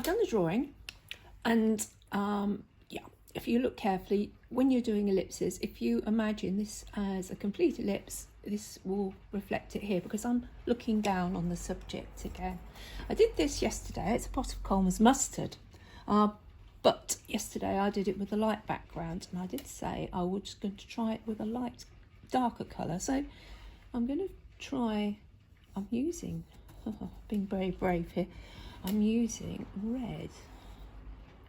done the drawing, and yeah, if you look carefully, when you're doing ellipses, if you imagine this as a complete ellipse, this will reflect it here, because I'm looking down on the subject again. I did this yesterday. It's a pot of Colman's mustard, but yesterday I did it with a light background, and I did say I was just going to try it with a light, darker colour. So I'm going to try, I'm using, being very brave here, I'm using red.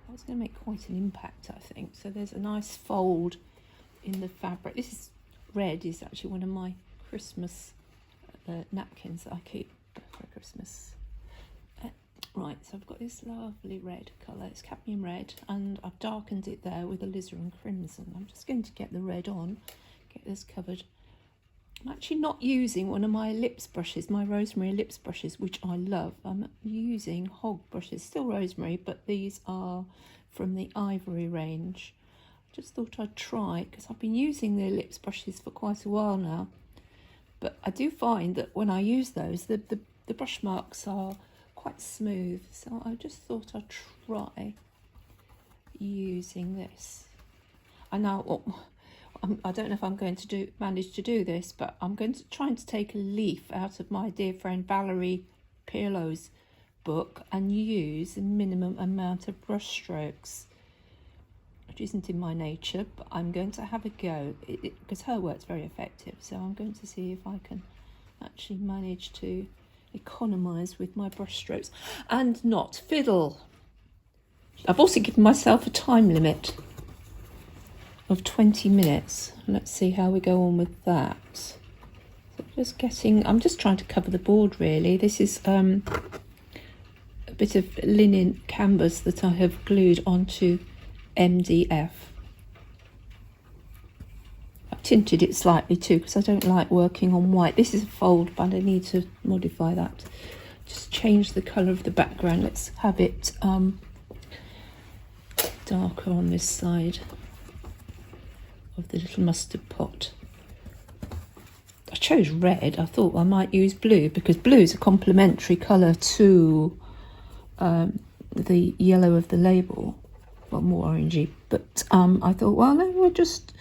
That's going to make quite an impact, I think. So there's a nice fold in the fabric. This is red, is actually one of my Christmas napkins that I keep for Christmas. Right, so I've got this lovely red colour. It's cadmium red, and I've darkened it there with alizarin crimson. I'm just going to get the red on, get this covered. I'm actually not using one of my lips brushes, my rosemary lips brushes, which I love. I'm using hog brushes, still rosemary, but these are from the Ivory range. I just thought I'd try, because I've been using the lips brushes for quite a while now. But I do find that when I use those, the brush marks are quite smooth. So I just thought I'd try using this. I know... I don't know if I'm going to manage to do this, but I'm going to try to take a leaf out of my dear friend Valerie Pirlo's book and use a minimum amount of brush strokes, which isn't in my nature, but I'm going to have a go, because her work's very effective. So I'm going to see if I can actually manage to economise with my brush strokes and not fiddle. I've also given myself a time limit of 20 minutes. Let's see how we go on with that. So I'm just trying to cover the board really. This is a bit of linen canvas that I have glued onto MDF. I've tinted it slightly too, because I don't like working on white. This is a fold, but I need to modify that. Just change the colour of the background. Let's have it darker on this side of the little mustard pot. I chose red. I thought I might use blue, because blue is a complementary colour to the yellow of the label. Well, more orangey, but I thought, well, no, we'll just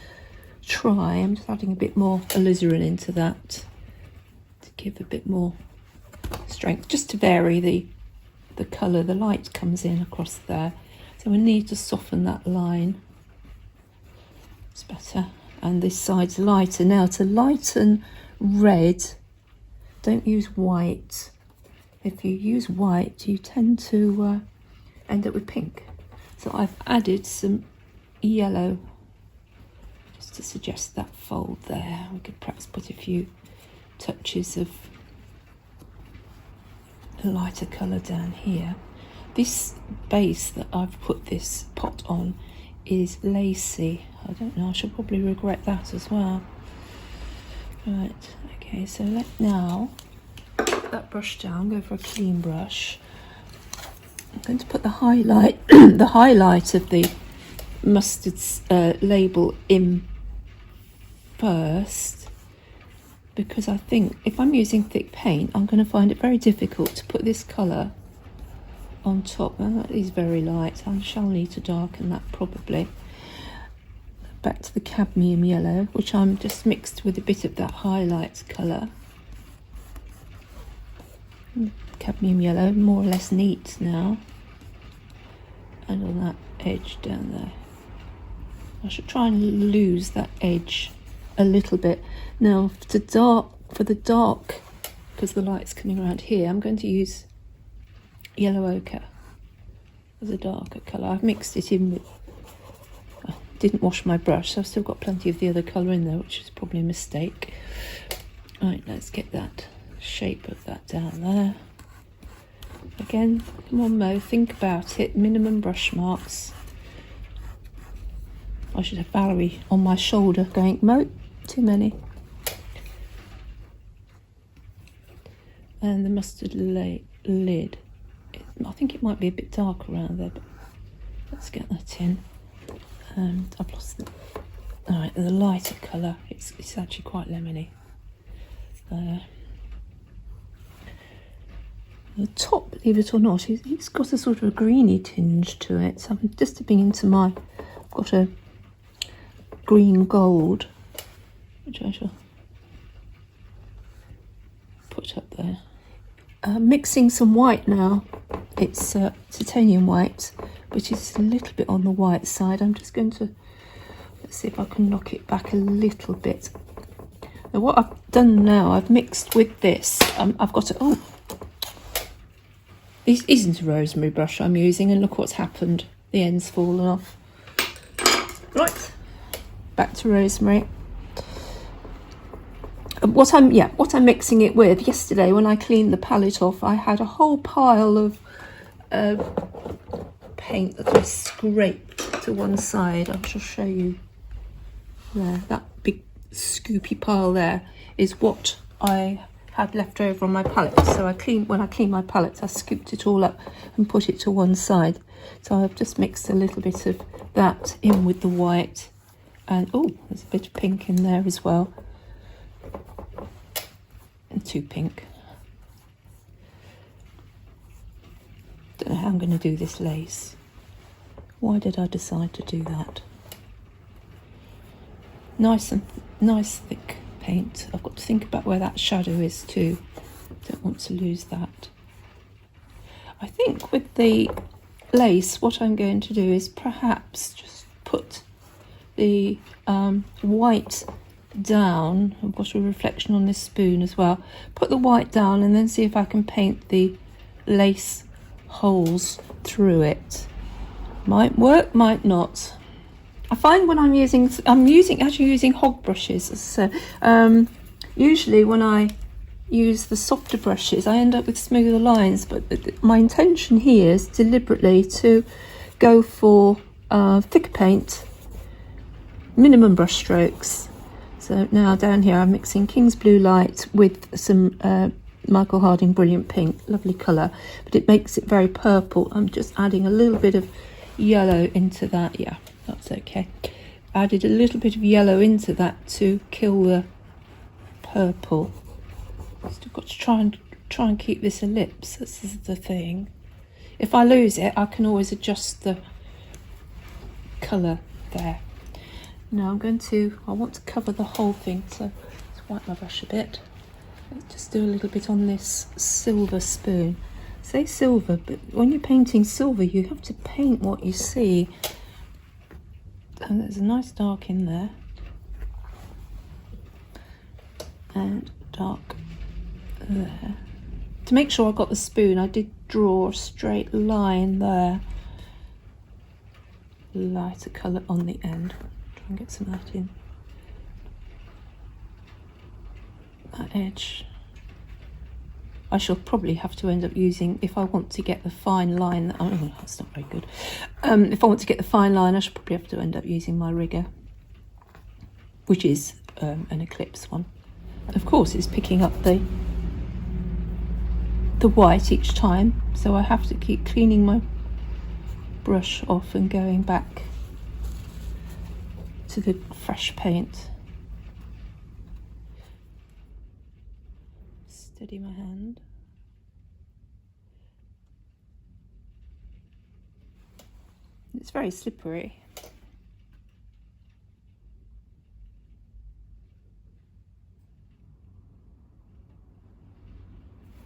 try. I'm just adding a bit more alizarin into that to give a bit more strength, just to vary the colour. The light comes in across there, so we need to soften that line. It's better, and this side's lighter. Now, to lighten red, don't use white. If you use white, you tend to end up with pink. So I've added some yellow just to suggest that fold there. We could perhaps put a few touches of a lighter colour down here. This base that I've put this pot on is lacy. I don't know, I should probably regret that as well. Right, okay, so let now put that brush down, go for a clean brush. I'm going to put the highlight, the highlight of the mustard label in first, because I think if I'm using thick paint, I'm going to find it very difficult to put this colour on top. Now, that is very light. I shall need to darken that probably. Back to the cadmium yellow, which I'm just mixed with a bit of that highlights colour. Cadmium yellow, more or less neat now. And on that edge down there. I should try and lose that edge a little bit. Now, for the dark, because the light's coming around here, I'm going to use yellow ochre as a darker colour. I've mixed it in with, I didn't wash my brush, so I've still got plenty of the other colour in there, which is probably a mistake. Right, let's get that shape of that down there. Again, come on Mo, think about it. Minimum brush marks. I should have Valerie on my shoulder going, Mo, too many. And the mustard lid. I think it might be a bit dark around there, but let's get that in. And I've lost the... Alright, the lighter colour. It's actually quite lemony. The top, believe it or not, it's got a sort of a greeny tinge to it. So I'm just dipping into I've got a green gold, which I shall put up there. Mixing some white now. It's titanium white, which is a little bit on the white side. I'm just going to, let's see if I can knock it back a little bit. Now what I've done now, I've mixed with this. I've got this isn't a rosemary brush I'm using, and look what's happened. The end's fallen off. Right, back to rosemary. What I'm mixing it with, yesterday when I cleaned the palette off, I had a whole pile of paint that I scraped to one side. I shall show you there. That big scoopy pile there is what I had left over on my palette. So when I cleaned my palette, I scooped it all up and put it to one side. So I've just mixed a little bit of that in with the white, and oh, there's a bit of pink in there as well. And too pink. Don't know how I'm going to do this lace. Why did I decide to do that? Nice thick paint. I've got to think about where that shadow is too. Don't want to lose that. I think with the lace, what I'm going to do is perhaps just put the white down. I've got a reflection on this spoon as well. Put the white down and then see if I can paint the lace holes through it. Might work, might not. I find when I'm actually using hog brushes. So usually when I use the softer brushes, I end up with smoother lines. But my intention here is deliberately to go for thicker paint, minimum brush strokes. So now down here I'm mixing King's Blue Light with some Michael Harding Brilliant Pink, lovely colour, but it makes it very purple. I'm just adding a little bit of yellow into that. Yeah, that's okay. Added a little bit of yellow into that to kill the purple. Still got to try and keep this ellipse. This is the thing. If I lose it, I can always adjust the colour there. Now I want to cover the whole thing, so let's wipe my brush a bit. Let's just do a little bit on this silver spoon. I say silver, but when you're painting silver, you have to paint what you see. And there's a nice dark in there. And dark there. To make sure I got the spoon, I did draw a straight line there. Lighter colour on the end. Try and get some of that in. That edge. I shall probably have to end up using, if I want to get the fine line, oh that's not very good. If I want to get the fine line, I should probably have to end up using my rigger, which is an Eclipse one. Of course, it's picking up the white each time, so I have to keep cleaning my brush off and going back to the fresh paint. Steady my hand. It's very slippery.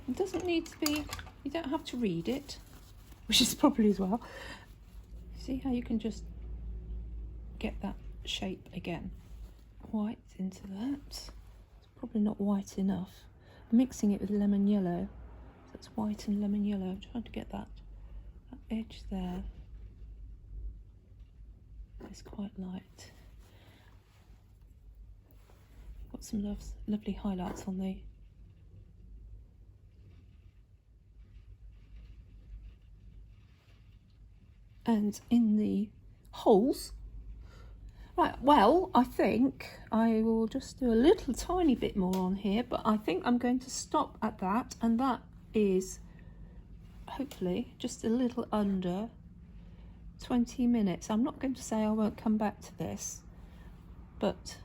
It doesn't need to be, you don't have to read it, which is probably as well. See how you can just get that shape again. White into that. It's probably not white enough. I'm mixing it with lemon yellow. So it's white and lemon yellow. I'm trying to get that edge there. It's quite light. Got some lovely highlights on the and in the holes. Right, well, I think I will just do a little tiny bit more on here, but I think I'm going to stop at that, and that is hopefully just a little under 20 minutes. I'm not going to say I won't come back to this, but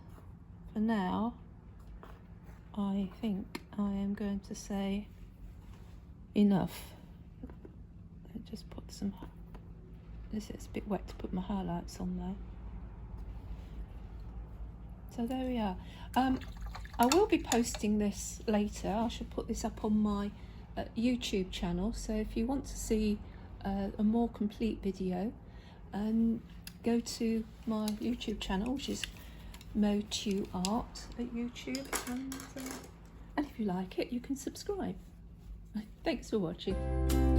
for now I think I am going to say enough. I just put some, this is a bit wet to put my highlights on there. So there we are. I will be posting this later. I shall put this up on my YouTube channel, so if you want to see a more complete video, go to my YouTube channel, which is Motu Art at YouTube, and if you like it, you can subscribe. Thanks for watching.